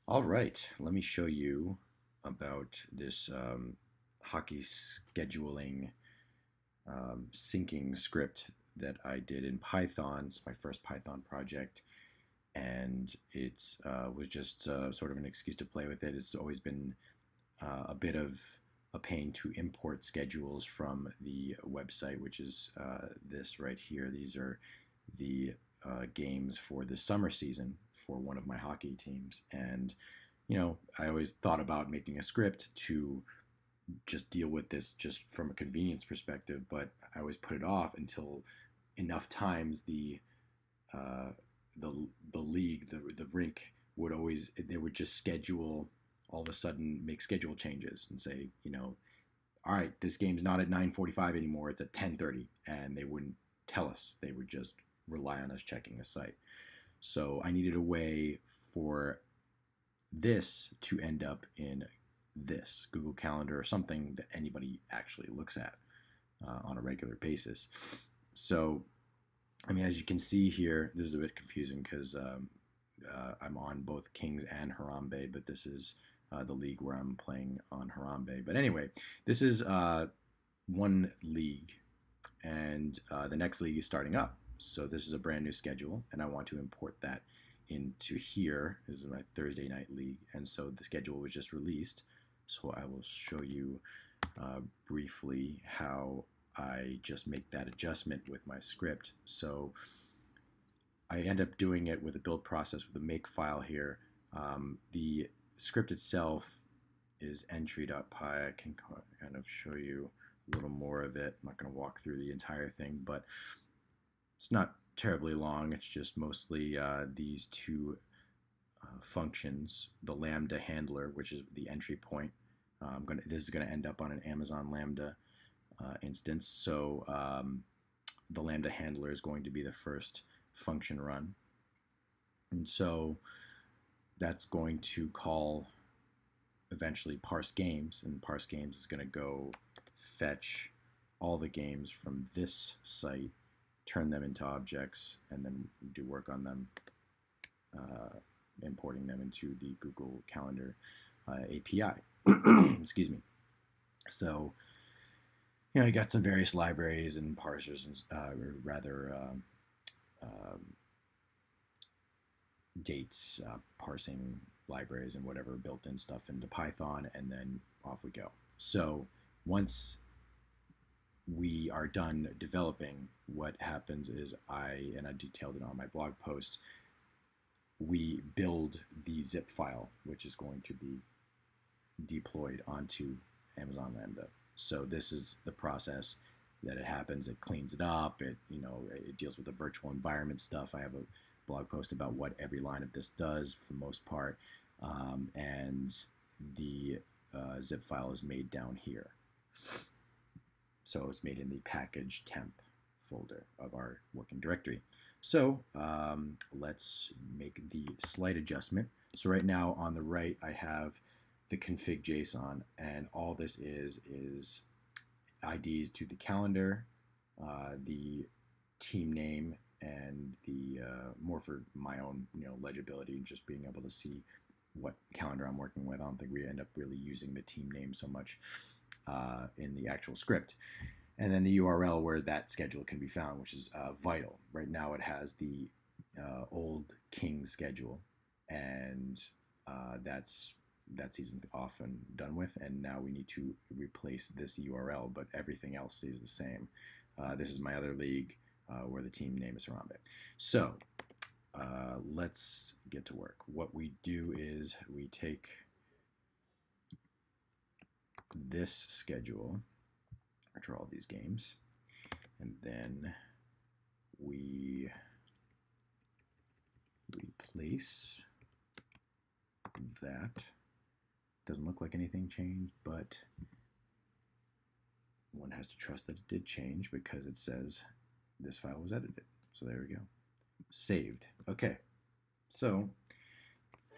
All right, let me show you about this hockey scheduling syncing script that I did in Python. It's my first Python project, and it was just sort of an excuse to play with it. It's always been a bit of a pain to import schedules from the website, which is this right here. These are the games for the summer season for one of my hockey teams. And, I always thought about making a script to just deal with this just from a convenience perspective, but I always put it off until enough times uh, the league, the rink would always, they would just schedule, all of a sudden make schedule changes and say, all right, this game's not at 9:45 anymore, it's at 10:30, and they wouldn't tell us. They would just rely on us checking the site. So I needed a way for this to end up in this Google Calendar or something that anybody actually looks at on a regular basis. So, I mean, as you can see here, this is a bit confusing because I'm on both Kings and Harambe, but this is the league where I'm playing on Harambe. But anyway, this is one league, and the next league is starting up. So this is a brand new schedule, and I want to import that into here. This is my Thursday night league, and so the schedule was just released. So I will show you briefly how I just make that adjustment with my script. So I end up doing it with a build process with a make file here. The script itself is entry.py. I can kind of show you a little more of it. I'm not going to walk through the entire thing, but it's not terribly long. It's just mostly these two functions, the lambda handler, which is the entry point. This is going to end up on an Amazon Lambda instance. So the lambda handler is going to be the first function run. And so that's going to call eventually parse games, and parse games is going to go fetch all the games from this site, turn them into objects, and then do work on them, importing them into the Google Calendar API. Excuse me. So, you got some various libraries and parsers, and dates, parsing libraries, and whatever built-in stuff into Python, and then off we go. So once we are done developing, what happens is I detailed it on my blog post, we build the zip file, which is going to be deployed onto Amazon Lambda. So this is the process that it happens. It cleans it up. It deals with the virtual environment stuff. I have a blog post about what every line of this does for the most part, and the zip file is made down here. So it's made in the package temp folder of our working directory. So let's make the slight adjustment. So right now on the right, I have the config JSON, and all this is IDs to the calendar, the team name, and the more for my own legibility, just being able to see what calendar I'm working with. I don't think we end up really using the team name so much in the actual script. And then the URL where that schedule can be found, which is vital. Right now it has the old King schedule, and that season's off and done with, and now we need to replace this URL, but everything else stays the same. This is my other league where the team name is Harambe. So let's get to work. What we do is we take this schedule, which are all these games, and then we replace that. Doesn't look like anything changed, but one has to trust that it did change because it says this file was edited. So there we go. Saved. Okay. So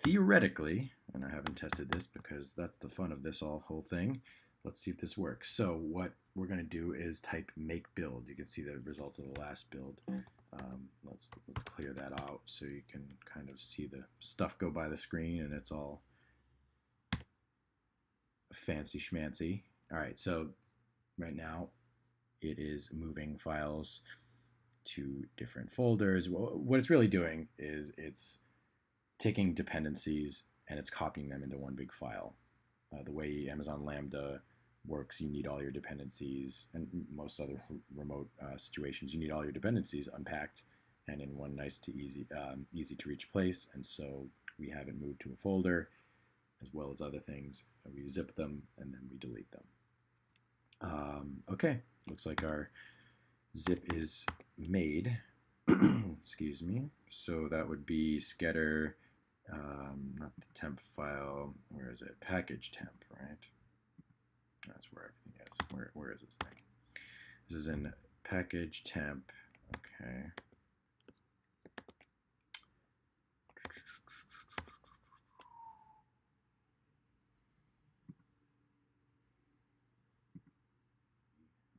theoretically, and I haven't tested this because that's the fun of this whole thing. Let's see if this works. So what we're going to do is type make build. You can see the results of the last build Let's clear that out so you can kind of see the stuff go by the screen and it's all fancy schmancy. All right, so right now it is moving files to different folders. What it's really doing is it's taking dependencies and it's copying them into one big file. The way Amazon Lambda works, you need all your dependencies, and most other remote situations, you need all your dependencies unpacked and in one nice to easy to reach place. And so we have it moved to a folder as well as other things. We zip them and then we delete them. Okay, looks like our zip is made. Excuse me. So that would be Skedder, not the temp file. Where is it? Package temp, right? That's where everything is. Where is this thing? This is in package temp. Okay.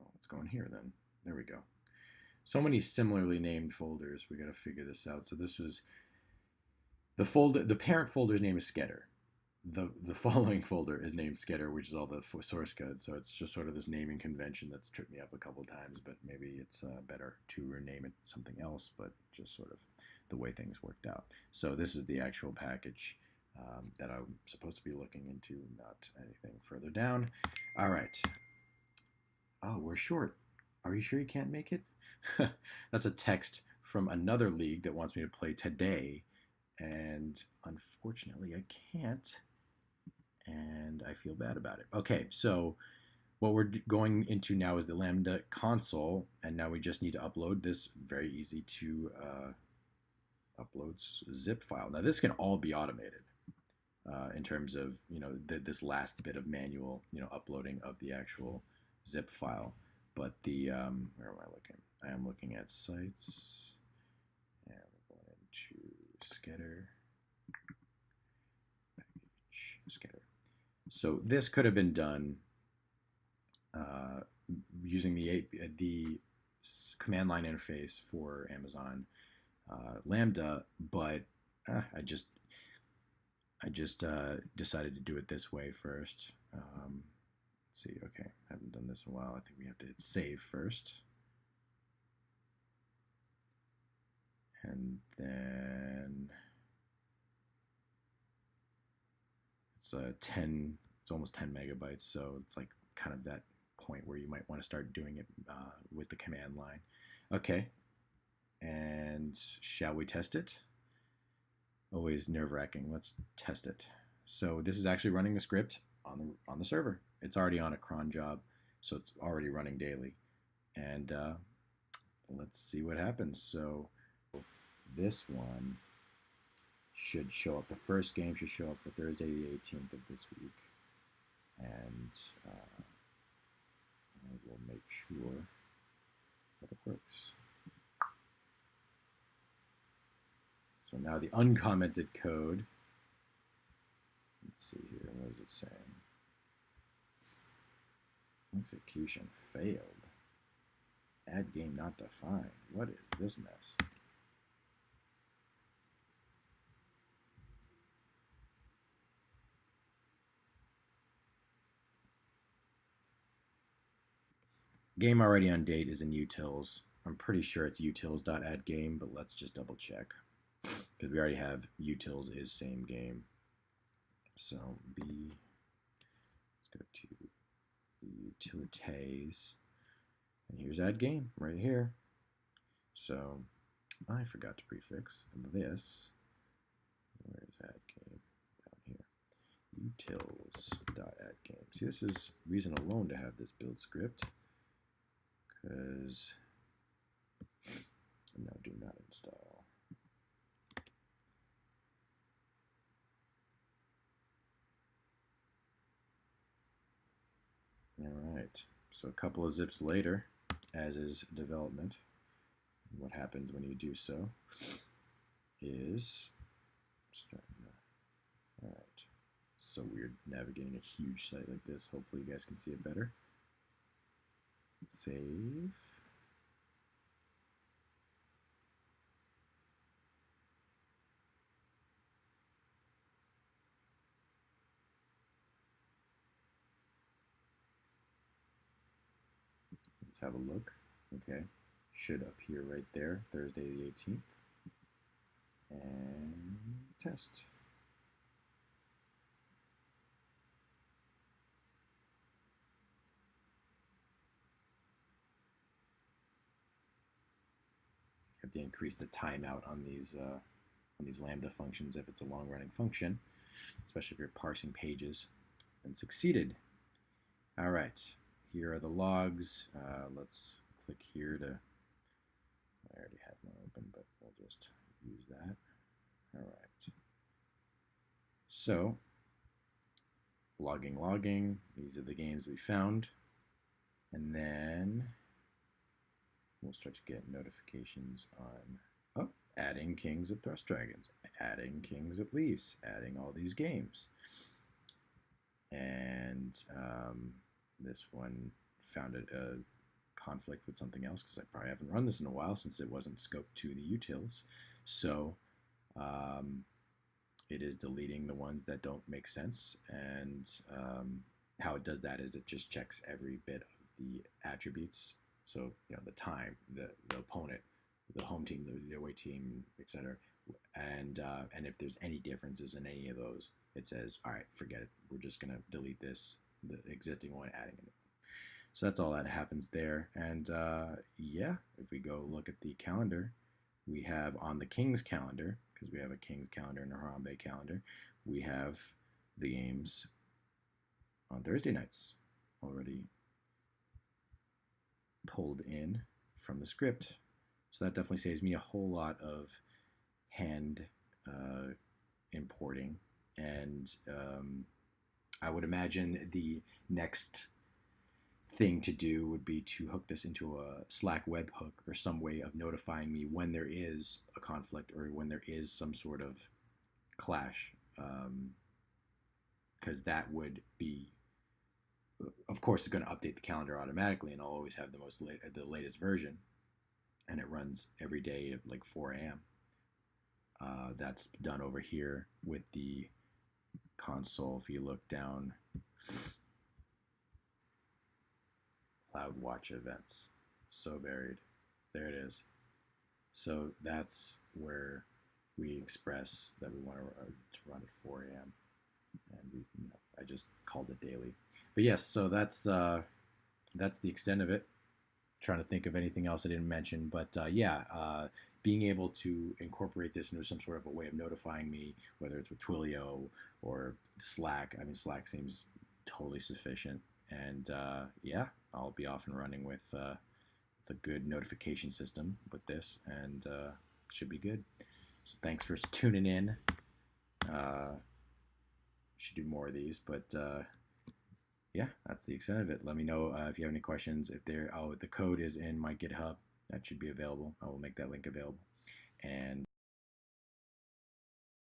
Oh, let's go in here then. There we go. So many similarly named folders. We got to figure this out. So this was the folder. The parent folder's name is Skedder. The following folder is named Skedder, which is all the source code. So it's just sort of this naming convention that's tripped me up a couple of times. But maybe it's better to rename it something else. But just sort of the way things worked out. So this is the actual package that I'm supposed to be looking into, not anything further down. All right. Oh, we're short. Are you sure you can't make it? That's a text from another league that wants me to play today, and unfortunately I can't, and I feel bad about it. Okay, so what we're going into now is the Lambda console, and now we just need to upload this very easy to upload zip file. Now this can all be automated in terms of this last bit of manual uploading of the actual zip file. But the where am I looking? I am looking at sites, and we're going into Skedder, package, Skedder. So this could have been done using the command line interface for Amazon Lambda, but I just decided to do it this way first. Let's see. Okay, I haven't done this in a while. I think we have to hit save first. And then it's it's almost 10 megabytes, so it's like kind of that point where you might want to start doing it with the command line. Okay, and shall we test it? Always nerve-wracking. Let's test it. So this is actually running the script on the server. It's already on a cron job, so it's already running daily. And let's see what happens. So this one should show up. The first game should show up for Thursday the 18th of this week. And I will make sure that it works. So now the uncommented code. Let's see here. What is it saying? Execution failed. Add game not defined. What is this mess? Game already on date is in utils. I'm pretty sure it's utils.addGame, but let's just double check. Because we already have utils is same game. So let's go to utilities. And here's add game right here. So I forgot to prefix this. Where's add game? Down here. Utils.addGame. See, this is reason alone to have this build script. Because no, do not install. All right, so a couple of zips later, as is development, what happens when you do so is all right. So weird navigating a huge site like this. Hopefully you guys can see it better. Save. Let's have a look. Okay, should appear right there, Thursday the 18th. And test. You have to increase the timeout on these Lambda functions if it's a long-running function, especially if you're parsing pages. And succeeded. All right, here are the logs. Let's click here to. I already had one open, but we'll just use that. All right. So, logging. These are the games we found. And then we'll start to get notifications on, oh, adding Kings of Thrust Dragons, adding Kings of Leafs, adding all these games. And this one found a conflict with something else because I probably haven't run this in a while since it wasn't scoped to the utils. So it is deleting the ones that don't make sense. And how it does that is it just checks every bit of the attributes. So, the time, the opponent, the home team, the away team, etc. And if there's any differences in any of those, it says, all right, forget it. We're just going to delete this, the existing one, adding it. So that's all that happens there. And yeah, if we go look at the calendar, we have on the Kings calendar, because we have a Kings calendar and a Harambe calendar, we have the games on Thursday nights already pulled in from the script. So that definitely saves me a whole lot of hand importing. And I would imagine the next thing to do would be to hook this into a Slack webhook or some way of notifying me when there is a conflict or when there is some sort of clash, because that would be, of course, it's going to update the calendar automatically, and I'll always have the latest version, and it runs every day at like 4 a.m. That's done over here with the console. If you look down, CloudWatch events, so buried. There it is. So that's where we express that we want to run at 4 a.m. And I just called it daily. But yes, so that's the extent of it. Trying to think of anything else I didn't mention, but being able to incorporate this into some sort of a way of notifying me, whether it's with Twilio or Slack. I mean, Slack seems totally sufficient, and I'll be off and running with the good notification system with this, and should be good. So thanks for tuning in. Should do more of these, but yeah, that's the extent of it. Let me know if you have any questions. If the code is in my GitHub, that should be available. I will make that link available. And